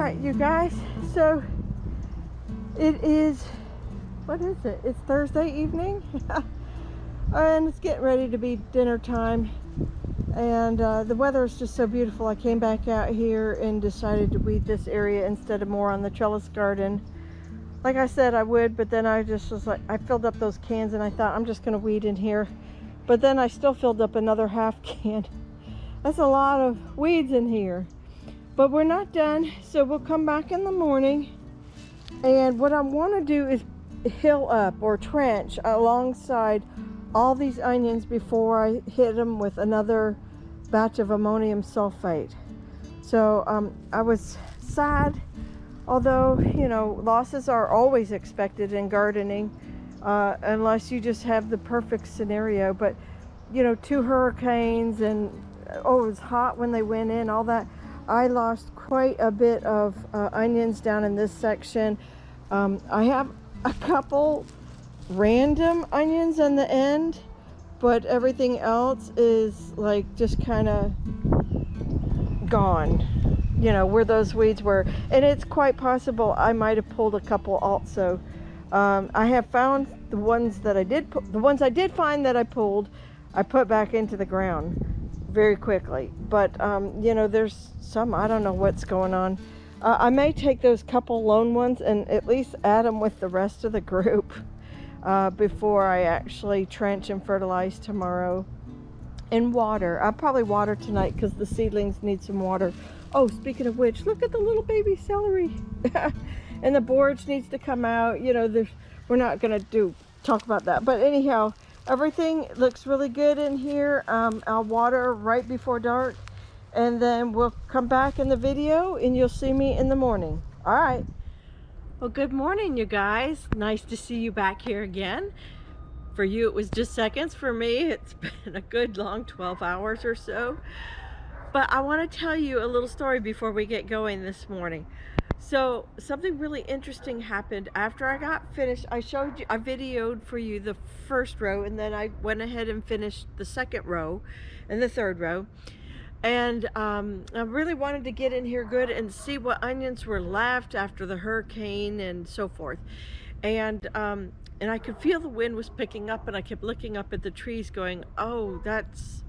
right, you guys, so it is, what is it? It's Thursday evening and it's getting ready to be dinner time, and the weather is just so beautiful. I came back out here and decided to weed this area instead of more on the trellis garden like I said I would, but then I just was like, I filled up those cans and I thought I'm just gonna weed in here, but then I still filled up another half can. That's a lot of weeds in here. But we're not done, so we'll come back in the morning, and what I want to do is hill up or trench alongside all these onions before I hit them with another batch of ammonium sulfate. So I was sad, although, you know, losses are always expected in gardening, unless you just have the perfect scenario. But, you know, 2 hurricanes, and oh, it was hot when they went in, all that. I lost quite a bit of onions down in this section. I have a couple random onions in the end, but everything else is like just kind of gone, you know, where those weeds were. And it's quite possible I might have pulled a couple also. I have found the ones that I did find that I pulled, I put back into the ground very quickly. But you know, there's some, I don't know what's going on. I may take those couple lone ones and at least add them with the rest of the group before I actually trench and fertilize tomorrow. And water, I'll probably water tonight because the seedlings need some water. Oh, speaking of which, look at the little baby celery. And the borage needs to come out. You know, we're not gonna talk about that, but anyhow, everything looks really good in here. I'll water right before dark, and then we'll come back in the video and you'll see me in the morning. All right. Well, good morning, you guys. Nice to see you back here again. For you, it was just seconds. For me, it's been a good long 12 hours or so. But I want to tell you a little story before we get going this morning. So something really interesting happened after I got finished. I videoed for you the first row, and then I went ahead and finished the second row and the third row. And I really wanted to get in here good and see what onions were left after the hurricane and so forth. And I could feel the wind was picking up, and I kept looking up at the trees going, oh, that's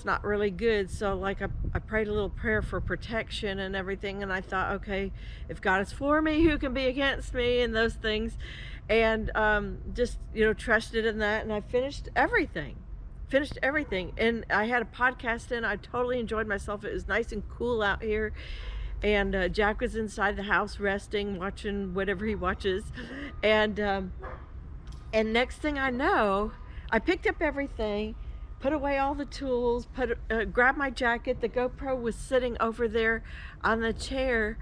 not really good. So like I prayed a little prayer for protection and everything, and I thought, okay, if God is for me, who can be against me, and those things. And just, you know, trusted in that, and I finished everything, and I had a podcast in. I totally enjoyed myself. It was nice and cool out here, and Jack was inside the house resting, watching whatever he watches, and next thing I know, I picked up everything, put away all the tools, grabbed my jacket. The GoPro was sitting over there on the chair,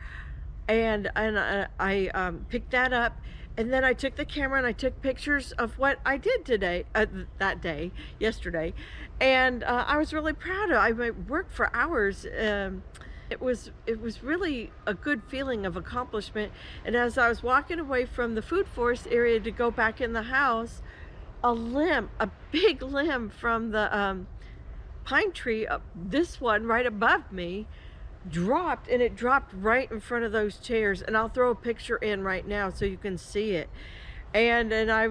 and I picked that up, and then I took the camera and I took pictures of what I did today, yesterday, and I was really proud of it. I worked for hours. It was really a good feeling of accomplishment. And as I was walking away from the food forest area to go back in the house, a big limb from the pine tree, this one right above me, dropped, and it dropped right in front of those chairs. And I'll throw a picture in right now so you can see it. And I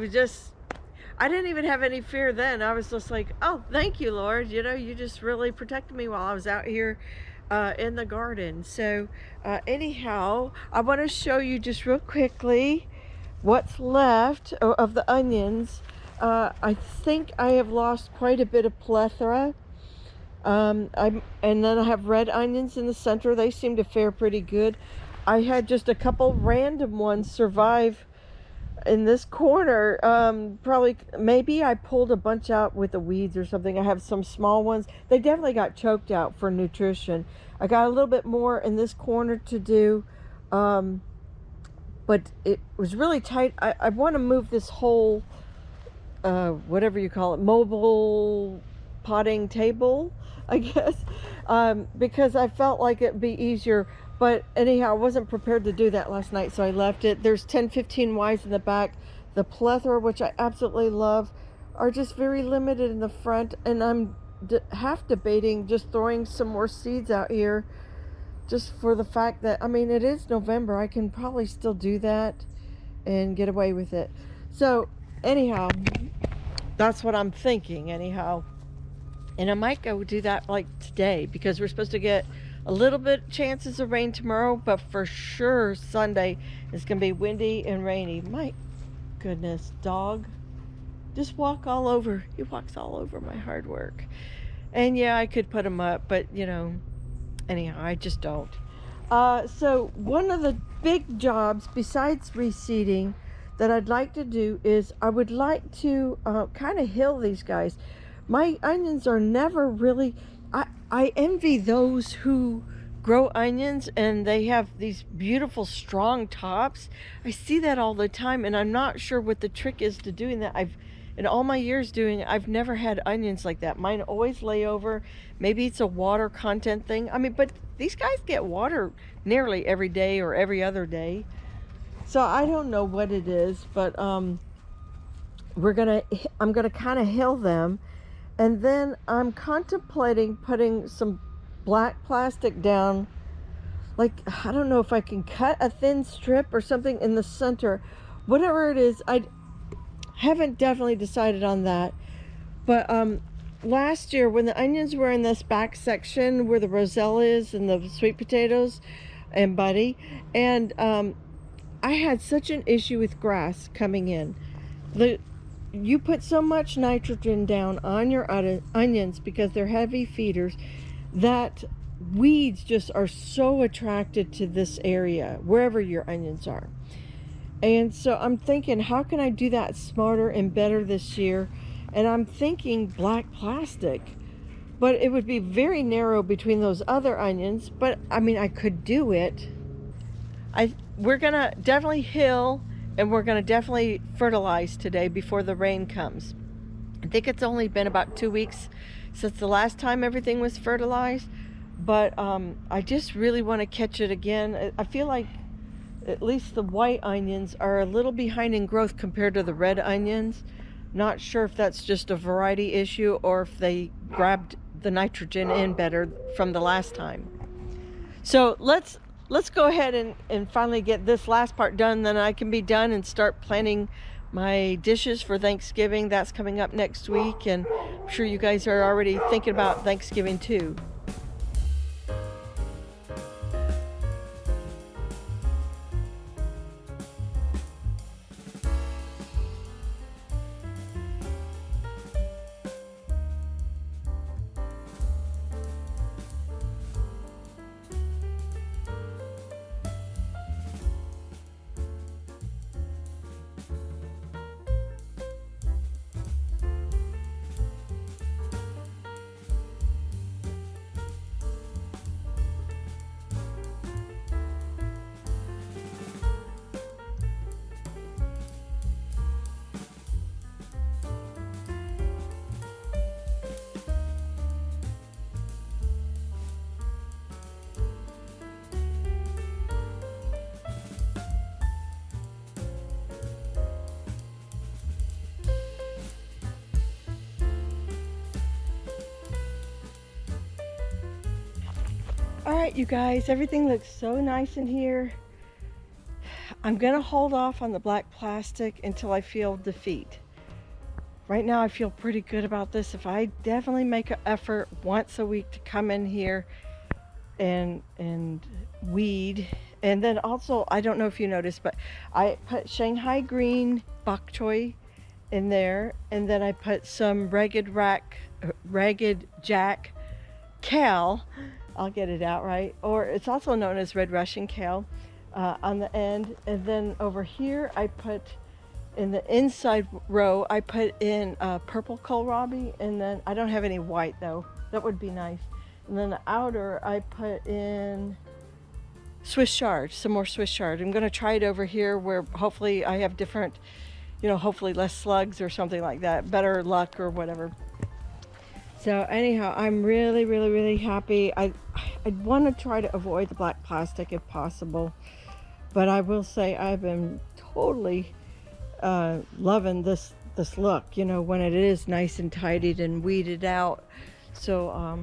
didn't even have any fear then. I was just like, oh, thank you, Lord. You know, you just really protected me while I was out here in the garden. So anyhow, I want to show you just real quickly what's left of the onions. I think I have lost quite a bit of plethora. And then I have red onions in the center. They seem to fare pretty good. I had just a couple random ones survive in this corner. Maybe I pulled a bunch out with the weeds or something. I have some small ones. They definitely got choked out for nutrition. I got a little bit more in this corner to do, but it was really tight. I want to move this whole whatever you call it, mobile potting table, I guess, because I felt like it'd be easier. But anyhow, I wasn't prepared to do that last night, so I left it. There's 10-15 Ys in the back. The plethora, which I absolutely love, are just very limited in the front, and I'm half debating just throwing some more seeds out here just for the fact that, I mean, it is November. I can probably still do that and get away with it. So anyhow, that's what I'm thinking anyhow. And I might go do that like today, because we're supposed to get a little bit chances of rain tomorrow, but for sure Sunday is going to be windy and rainy. My goodness, dog just walk all over. He walks all over my hard work. And yeah, I could put him up, but you know, anyhow, I just don't. So one of the big jobs besides reseeding that I'd like to do is I would like to kind of hill these guys. My onions are never really, I envy those who grow onions and they have these beautiful strong tops. I see that all the time, and I'm not sure what the trick is to doing that. In all my years doing it, I've never had onions like that. Mine always lay over. Maybe it's a water content thing. I mean, but these guys get water nearly every day or every other day. So I don't know what it is, but I'm gonna kind of hill them. And then I'm contemplating putting some black plastic down. Like, I don't know if I can cut a thin strip or something in the center. Whatever it is, I haven't definitely decided on that. But last year when the onions were in this back section where the roselle is and the sweet potatoes and buddy, and I had such an issue with grass coming in. You put so much nitrogen down on your onions because they're heavy feeders that weeds just are so attracted to this area wherever your onions are. And so I'm thinking, how can I do that smarter and better this year? And I'm thinking black plastic, but it would be very narrow between those other onions. But I mean, I could do it. We're gonna definitely hill, and we're gonna definitely fertilize today before the rain comes. I think it's only been about 2 weeks since the last time everything was fertilized, but I just really want to catch it again. I feel like at least the white onions are a little behind in growth compared to the red onions. Not sure if that's just a variety issue or if they grabbed the nitrogen in better from the last time. So let's go ahead and finally get this last part done, then I can be done and start planning my dishes for Thanksgiving. That's coming up next week, and I'm sure you guys are already thinking about Thanksgiving too. All right, you guys, everything looks so nice in here. I'm gonna hold off on the black plastic until I feel defeat. Right now I feel pretty good about this. If I definitely make an effort once a week to come in here and weed, and then also, I don't know if you noticed, but I put Shanghai green bok choy in there, and then I put some ragged jack kale. I'll get it out right, or it's also known as red Russian kale, on the end. And then over here I put, in the inside row, I put in purple kohlrabi, and then I don't have any white though, that would be nice. And then the outer I put in Swiss chard, some more Swiss chard. I'm going to try it over here where hopefully I have different, hopefully less slugs or something like that, better luck or whatever. So anyhow, I'm really, really, really happy. I want to try to avoid the black plastic if possible, but I will say I've been totally loving this look, when it is nice and tidied and weeded out. So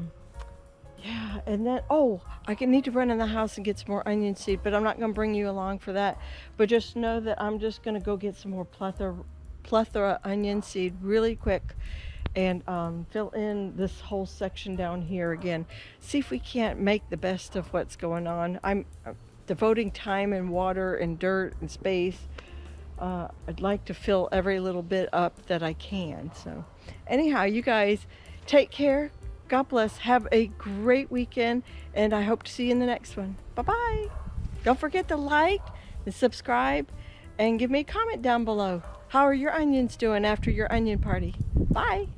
yeah, And then, oh, I can need to run in the house and get some more onion seed, but I'm not going to bring you along for that. But just know that I'm just going to go get some more plethora onion seed really quick and fill in this whole section down here again. See if we can't make the best of what's going on. I'm devoting time and water and dirt and space. I'd like to fill every little bit up that I can. So anyhow, you guys take care. God bless. Have a great weekend, and I hope to see you in the next one. Bye-bye. Don't forget to like and subscribe and give me a comment down below. How are your onions doing after your onion party? Bye.